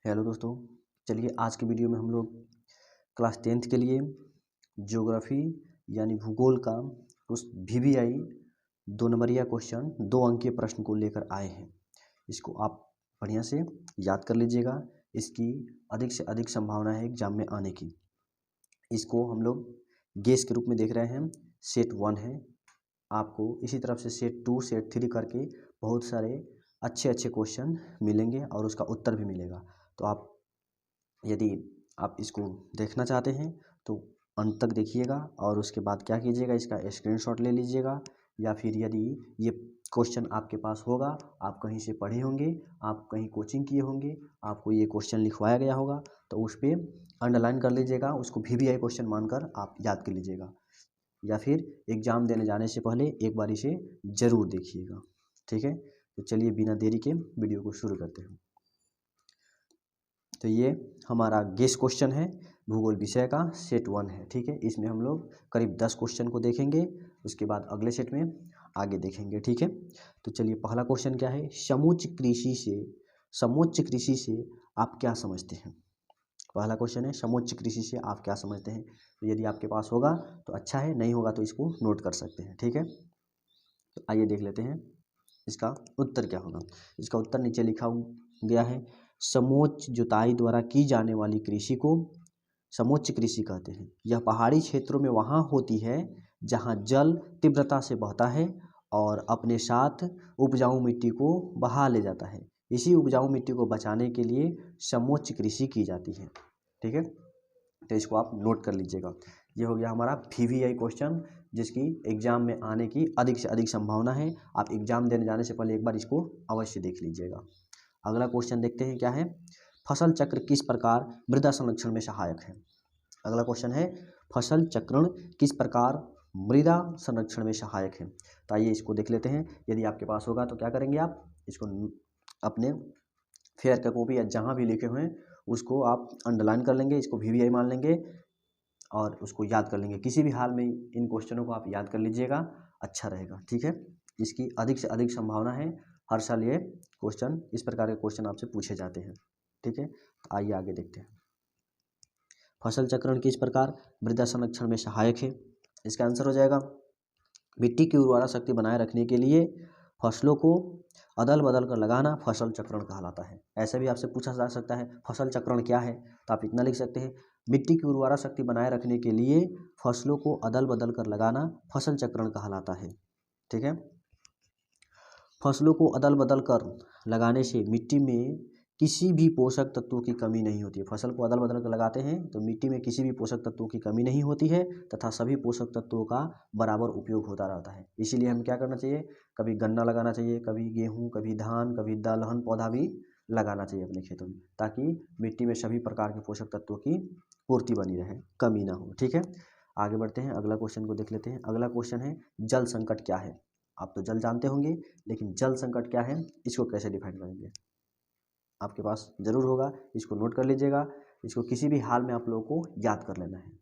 Hello दोस्तों, चलिए आज की वीडियो में हम लोग क्लास 10th के लिए ज्योग्राफी यानी भूगोल का उस VVI 2 नंबरिया क्वेश्चन 2 अंकीय प्रश्न को लेकर आए हैं। इसको आप बढ़िया से याद कर लीजिएगा। इसकी अधिक से अधिक संभावना है एग्जाम में आने की। इसको हम लोग गेस के रूप में देख रहे हैं। सेट 1 है, आपको इसी तरफ से सेट 2 सेट 3 करके बहुत सारे अच्छे क्वेश्चन मिलेंगे और उसका उत्तर भी मिलेगा। तो यदि आप इसको देखना चाहते हैं तो अंत तक देखिएगा और उसके बाद क्या कीजिएगा, इसका स्क्रीनशॉट ले लीजिएगा। या फिर यदि ये क्वेश्चन आपके पास होगा, आप कहीं से पढ़े होंगे, आप कहीं कोचिंग किए होंगे, आपको ये क्वेश्चन लिखवाया गया होगा, तो उस पर अंडरलाइन कर लीजिएगा, उसको VVI क्वेश्चन मानकर आप याद कर लीजिएगा। या फिर एग्ज़ाम देने जाने से पहले एक बार इसे ज़रूर देखिएगा। ठीक है, तो चलिए बिना देरी के वीडियो को शुरू करते हैं। तो ये हमारा गेस क्वेश्चन है, भूगोल विषय का सेट 1 है। ठीक है, इसमें हम लोग करीब 10 क्वेश्चन को देखेंगे, उसके बाद अगले सेट में आगे देखेंगे। ठीक है, तो चलिए पहला क्वेश्चन क्या है, समोच्च कृषि से आप क्या समझते हैं। पहला क्वेश्चन है, समोच्च कृषि से आप क्या समझते हैं। तो यदि आपके पास होगा तो अच्छा है, नहीं होगा तो इसको नोट कर सकते हैं। ठीक है, तो आइए देख लेते हैं इसका उत्तर क्या होगा। इसका उत्तर नीचे लिखा गया है, समोच्च जुताई द्वारा की जाने वाली कृषि को समोच्च कृषि कहते हैं। यह पहाड़ी क्षेत्रों में वहाँ होती है जहाँ जल तीव्रता से बहता है और अपने साथ उपजाऊ मिट्टी को बहा ले जाता है। इसी उपजाऊ मिट्टी को बचाने के लिए समोच्च कृषि की जाती है। ठीक है, तो इसको आप नोट कर लीजिएगा। ये हो गया हमारा VVI क्वेश्चन, जिसकी एग्जाम में आने की अधिक से अधिक संभावना है। आप एग्जाम देने जाने से पहले एक बार इसको अवश्य देख लीजिएगा। अगला क्वेश्चन देखते हैं क्या है, फसल चक्र किस प्रकार मृदा संरक्षण में सहायक है। अगला क्वेश्चन है, फसल चक्रण किस प्रकार मृदा संरक्षण में सहायक है। तो आइए इसको देख लेते हैं। यदि आपके पास होगा तो क्या करेंगे, आप इसको अपने फेयर का कॉपी या जहाँ भी लिखे हुए हैं उसको आप अंडरलाइन कर लेंगे, इसको VVI मान लेंगे और उसको याद कर लेंगे। किसी भी हाल में इन क्वेश्चनों को आप याद कर लीजिएगा, अच्छा रहेगा। ठीक है, इसकी अधिक से अधिक संभावना है, हर साल ये क्वेश्चन इस प्रकार के क्वेश्चन आपसे पूछे जाते हैं। ठीक है, तो आइए आगे देखते हैं। फसल चक्रण किस प्रकार मृदा संरक्षण में सहायक है। इसका आंसर हो जाएगा, मिट्टी की उर्वरा शक्ति बनाए रखने के लिए फसलों को अदल बदल कर लगाना फसल चक्रण कहलाता है। ऐसे भी आपसे पूछा जा सकता है फसल चक्रण क्या है, तो आप इतना लिख सकते हैं, मिट्टी की उर्वरा शक्ति बनाए रखने के लिए फसलों को अदल बदल कर लगाना फसल चक्रण कहलाता है। ठीक है, फसलों को अदल बदल कर लगाने से मिट्टी में किसी भी पोषक तत्वों की कमी नहीं होती है। फसल को अदल बदल कर लगाते हैं तो मिट्टी में किसी भी पोषक तत्वों की कमी नहीं होती है तथा सभी पोषक तत्वों का बराबर उपयोग होता रहता है। इसीलिए हमें क्या करना चाहिए, कभी गन्ना लगाना चाहिए, कभी गेहूँ, कभी धान, कभी दलहन पौधा भी लगाना चाहिए अपने खेतों में, ताकि मिट्टी में सभी प्रकार के पोषक तत्वों की पूर्ति बनी रहे, कमी ना हो। ठीक है, आगे बढ़ते हैं, अगला क्वेश्चन को देख लेते हैं। अगला क्वेश्चन है, जल संकट क्या है। आप तो जल जानते होंगे, लेकिन जल संकट क्या है, इसको कैसे डिफाइन करेंगे, आपके पास जरूर होगा, इसको नोट कर लीजिएगा। इसको किसी भी हाल में आप लोगों को याद कर लेना है।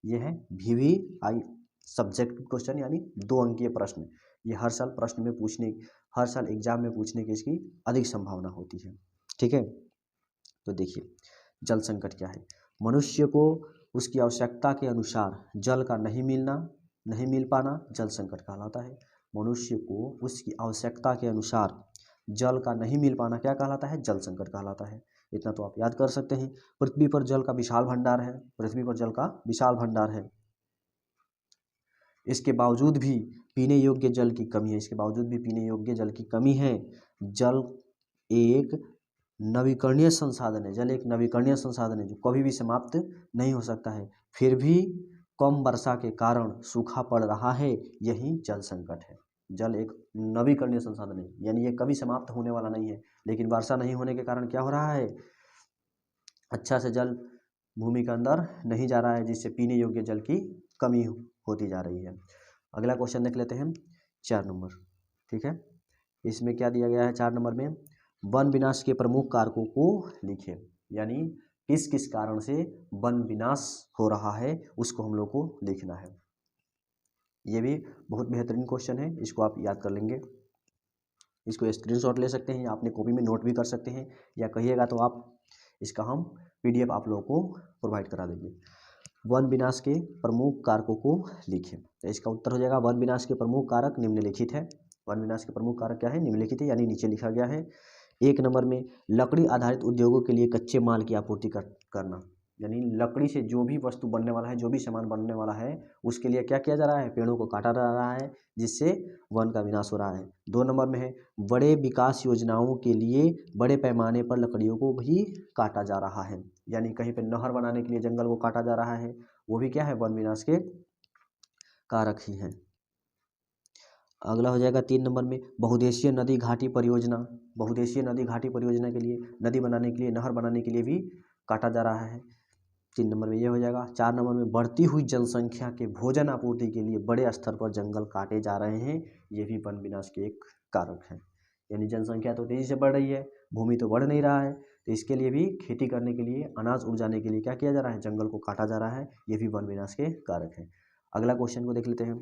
यह है VVI सब्जेक्ट क्वेश्चन यानी 2 अंकीय प्रश्न। ये हर साल प्रश्न में पूछने, हर साल एग्जाम में पूछने की इसकी अधिक संभावना होती है। ठीक है, तो देखिए जल संकट क्या है। मनुष्य को उसकी आवश्यकता के अनुसार जल का नहीं मिल पाना जल संकट कहलाता है। मनुष्य को उसकी आवश्यकता के अनुसार जल का नहीं मिल पाना क्या कहलाता है, जल संकट कहलाता है। इतना तो आप याद कर सकते हैं। पृथ्वी पर जल का विशाल भंडार है, पृथ्वी पर जल का विशाल भंडार है, इसके बावजूद भी पीने योग्य जल की कमी है, इसके बावजूद भी पीने योग्य जल की कमी है। जल एक नवीकरणीय संसाधन है, जल एक नवीकरणीय संसाधन है जो कभी भी समाप्त नहीं हो सकता है, फिर भी कम वर्षा के कारण सूखा पड़ रहा है, यही जल संकट है। जल एक नवीकरणीय संसाधन है, यानी ये कभी समाप्त होने वाला नहीं है, लेकिन वर्षा नहीं होने के कारण क्या हो रहा है, अच्छा से जल भूमि के अंदर नहीं जा रहा है, जिससे पीने योग्य जल की कमी होती जा रही है। अगला क्वेश्चन देख लेते हैं, 4 नंबर। ठीक है, इसमें क्या दिया गया है, 4 नंबर में वन विनाश के प्रमुख कारकों को लिखें, यानी किस किस कारण से वन विनाश हो रहा है उसको हम लोग को लिखना है। ये भी बहुत बेहतरीन क्वेश्चन है, इसको आप याद कर लेंगे। इसको स्क्रीनशॉट ले सकते हैं या अपने कॉपी में नोट भी कर सकते हैं, या कहिएगा तो आप इसका हम PDF आप लोगों को प्रोवाइड करा देंगे। वन विनाश के प्रमुख कारकों को लिखें। तो इसका उत्तर हो जाएगा वन विनाश के प्रमुख कारक निम्नलिखित है। वन विनाश के प्रमुख कारक क्या है? निम्नलिखित है, यानी नीचे लिखा गया है। 1 नंबर में लकड़ी आधारित उद्योगों के लिए कच्चे माल की आपूर्ति करना, यानी लकड़ी से जो भी वस्तु बनने वाला है, जो भी सामान बनने वाला है, उसके लिए क्या किया जा रहा है? पेड़ों को काटा जा रहा है, जिससे वन का विनाश हो रहा है। 2 नंबर में है बड़े विकास योजनाओं के लिए बड़े पैमाने पर लकड़ियों को भी काटा जा रहा है, यानी कहीं पर नहर बनाने के लिए जंगल को काटा जा रहा है, वो भी क्या है? वन विनाश के कारक ही हैं। अगला हो जाएगा 3 नंबर में बहुउद्देशीय नदी घाटी परियोजना। बहुउद्देशीय नदी घाटी परियोजना के लिए, नदी बनाने के लिए, नहर बनाने के लिए भी काटा जा रहा है। 3 नंबर में ये हो जाएगा। 4 नंबर में बढ़ती हुई जनसंख्या के भोजन आपूर्ति के लिए बड़े स्तर पर जंगल काटे जा रहे हैं, ये भी वन विनाश के एक कारक है। यानी जनसंख्या तो तेजी से बढ़ रही है, भूमि तो बढ़ नहीं रहा है, तो इसके लिए भी खेती करने के लिए, अनाज उपजाने के लिए क्या किया जा रहा है? जंगल को काटा जा रहा है, ये भी वन विनाश के कारक है। अगला क्वेश्चन को देख लेते हैं।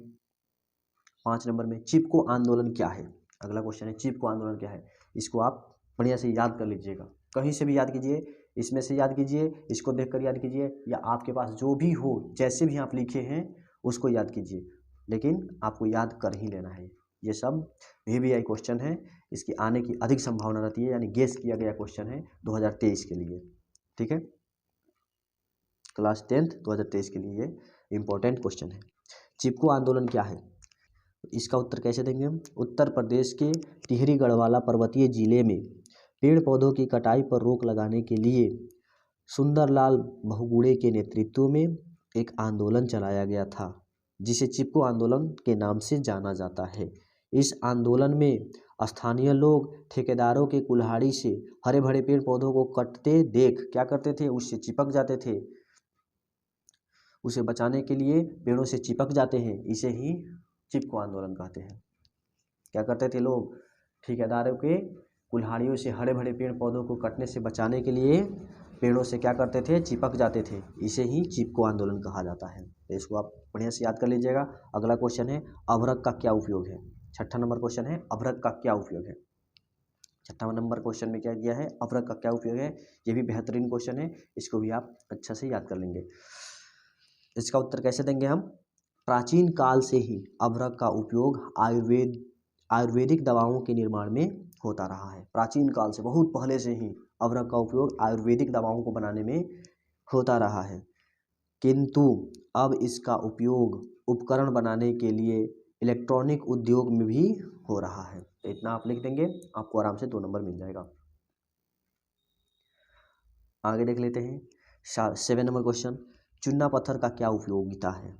5 नंबर में चिपको आंदोलन क्या है? अगला क्वेश्चन है चिपको आंदोलन क्या है? इसको आप बढ़िया से याद कर लीजिएगा, कहीं से भी याद कीजिए, इसमें से याद कीजिए, इसको देखकर याद कीजिए, या आपके पास जो भी हो, जैसे भी आप लिखे हैं उसको याद कीजिए, लेकिन आपको याद कर ही लेना है। ये सब VVI क्वेश्चन है, इसकी आने की अधिक संभावना रहती है, यानी गेस किया गया क्वेश्चन है 2023 के लिए। ठीक है, क्लास 10th 2023 के लिए इंपॉर्टेंट क्वेश्चन है। चिपको आंदोलन क्या है? इसका उत्तर कैसे देंगे हम? उत्तर प्रदेश के टिहरी गढ़वाला पर्वतीय जिले में पेड़ पौधों की कटाई पर रोक लगाने के लिए सुंदरलाल बहुगुणा के नेतृत्व में एक आंदोलन चलाया गया था, जिसे चिपको आंदोलन के नाम से जाना जाता है। इस आंदोलन में स्थानीय लोग ठेकेदारों के कुल्हाड़ी से हरे भरे पेड़ पौधों को कटते देख क्या करते थे? उससे चिपक जाते थे, उसे बचाने के लिए पेड़ों से चिपक जाते हैं, इसे ही चिपको आंदोलन कहते हैं। क्या करते थे लोग? ठेकेदारों के कुल्हाड़ियों से हरे भरे पेड़ पौधों को कटने से बचाने के लिए पेड़ों से क्या करते थे? चिपक जाते थे, इसे ही चिपको आंदोलन कहा जाता है। तो इसको आप बढ़िया से याद कर लीजिएगा। अगला क्वेश्चन है अभ्रक का क्या उपयोग है? 6ठा नंबर क्वेश्चन है अभ्रक का क्या उपयोग है? 6ठा नंबर क्वेश्चन में क्या किया है? अभ्रक का क्या उपयोग है? ये भी बेहतरीन क्वेश्चन है, इसको भी आप अच्छा से याद कर लेंगे। इसका उत्तर कैसे देंगे हम? प्राचीन काल से ही अभ्रक का उपयोग आयुर्वेदिक दवाओं के निर्माण में होता रहा है। प्राचीन काल से, बहुत पहले से ही अभ्रक का उपयोग आयुर्वेदिक दवाओं को बनाने में होता रहा है, किंतु अब इसका उपयोग उपकरण बनाने के लिए इलेक्ट्रॉनिक उद्योग में भी हो रहा है। तो इतना आप लिख देंगे, आपको आराम से 2 नंबर मिल जाएगा। आगे देख लेते हैं 7 नंबर क्वेश्चन, चूना पत्थर का क्या उपयोगिता है?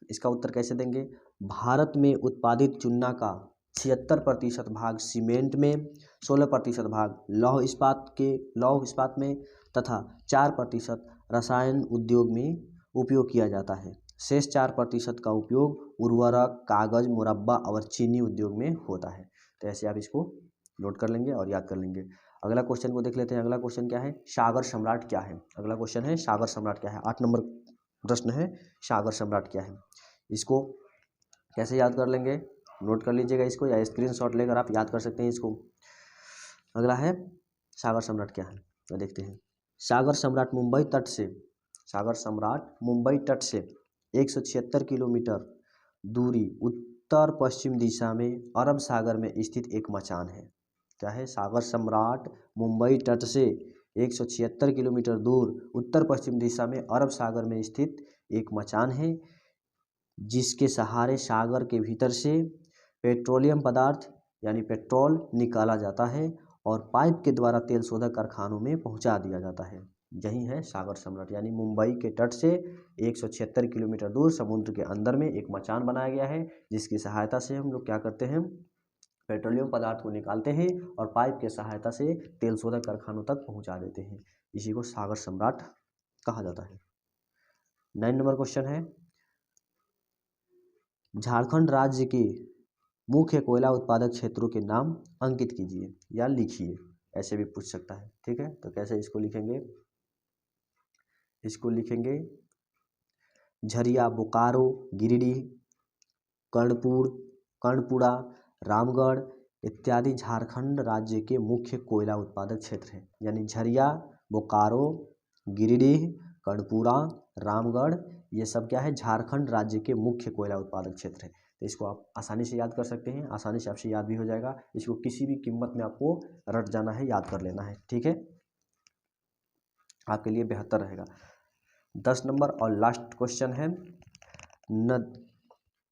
इसका उत्तर कैसे देंगे? भारत में उत्पादित चूना का 76% भाग सीमेंट में, 16% भाग लौह इस्पात में तथा 4% रसायन उद्योग में उपयोग किया जाता है। शेष 4% का उपयोग उर्वरक, कागज, मुरब्बा और चीनी उद्योग में होता है। तो ऐसे आप इसको नोट कर लेंगे और याद कर लेंगे। अगला क्वेश्चन को देख लेते हैं। अगला क्वेश्चन क्या है? सागर सम्राट क्या है? अगला क्वेश्चन है सागर सम्राट क्या है? 8 नंबर प्रश्न है सागर सम्राट क्या है? इसको कैसे याद कर लेंगे? नोट कर लीजिएगा इसको, या स्क्रीनशॉट लेकर आप याद कर सकते हैं इसको। अगला है सागर सम्राट क्या है, तो देखते हैं। सागर सम्राट मुंबई तट से 176 किलोमीटर दूरी उत्तर पश्चिम दिशा में अरब सागर में स्थित एक मचान है। क्या है? सागर सम्राट मुंबई तट से 176 किलोमीटर दूर उत्तर पश्चिम दिशा में अरब सागर में स्थित एक मचान है, जिसके सहारे सागर के भीतर से पेट्रोलियम पदार्थ यानी पेट्रोल निकाला जाता है और पाइप के द्वारा तेल शोधक कारखानों में पहुंचा दिया जाता है। यही है सागर सम्राट, यानी मुंबई के तट से 176 किलोमीटर दूर समुद्र के अंदर में एक मचान बनाया गया है, जिसकी सहायता से हम लोग क्या करते हैं? पेट्रोलियम पदार्थ को निकालते हैं और पाइप के सहायता से तेल शोधक कारखानों तक पहुंचा देते हैं। इसी को सागर सम्राट कहा जाता है। 9 नंबर क्वेश्चन है झारखंड राज्य के मुख्य कोयला उत्पादक क्षेत्रों के नाम अंकित कीजिए या लिखिए, ऐसे भी पूछ सकता है। ठीक है, तो कैसे इसको लिखेंगे? इसको लिखेंगे झरिया, बोकारो, गिरिडीह, कर्णपुरा, रामगढ़ इत्यादि झारखंड राज्य के मुख्य कोयला उत्पादक क्षेत्र हैं। यानी झरिया, बोकारो, गिरिडीह, कर्णपुरा, रामगढ़, ये सब क्या है, झारखंड राज्य के मुख्य कोयला उत्पादक क्षेत्र है। तो इसको आप आसानी से याद कर सकते हैं, आसानी से आपसे याद भी हो जाएगा। इसको किसी भी कीमत में आपको रट जाना है, याद कर लेना है, ठीक है, आपके लिए बेहतर रहेगा। 10 नंबर और लास्ट क्वेश्चन है,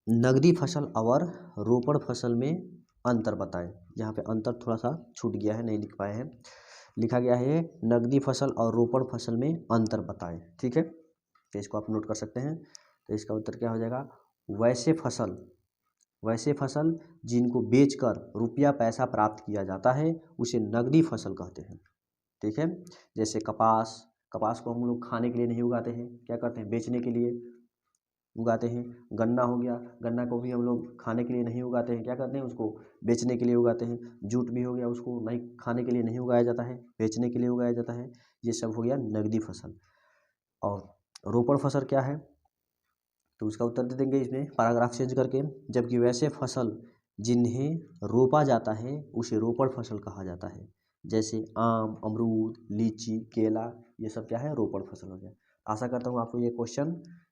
नगदी फसल और रोपण फसल में अंतर बताएं। यहाँ पे अंतर थोड़ा सा छूट गया है, नहीं लिख पाए हैं, लिखा गया है नगदी फसल और रोपण फसल में अंतर बताएं, ठीक है, तो इसको आप नोट कर सकते हैं। तो इसका उत्तर क्या हो जाएगा, वैसे फसल जिनको बेचकर रुपया पैसा प्राप्त किया जाता है उसे नगदी फसल कहते हैं, ठीक है। जैसे कपास को हम लोग खाने के लिए नहीं उगाते हैं, क्या करते हैं, बेचने के लिए उगाते हैं। गन्ना हो गया, गन्ना को भी हम लोग खाने के लिए नहीं उगाते हैं, क्या करते हैं, उसको बेचने के लिए उगाते हैं। जूट भी हो गया, उसको नहीं खाने के लिए नहीं उगाया जाता है, बेचने के लिए उगाया जाता है। ये सब हो गया नगदी फसल। और रोपण फसल क्या है, तो उसका उत्तर दे देंगे इसमें पैराग्राफ चेंज करके, जबकि वैसे फसल जिन्हें रोपा जाता है उसे रोपण फसल कहा जाता है। जैसे आम, अमरूद, लीची, केला, ये सब क्या है, रोपण फसल हो गया। आशा करता हूँ आपको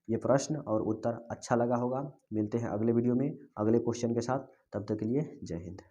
ये प्रश्न और उत्तर अच्छा लगा होगा। मिलते हैं अगले वीडियो में अगले क्वेश्चन के साथ, तब तक के लिए जय हिंद।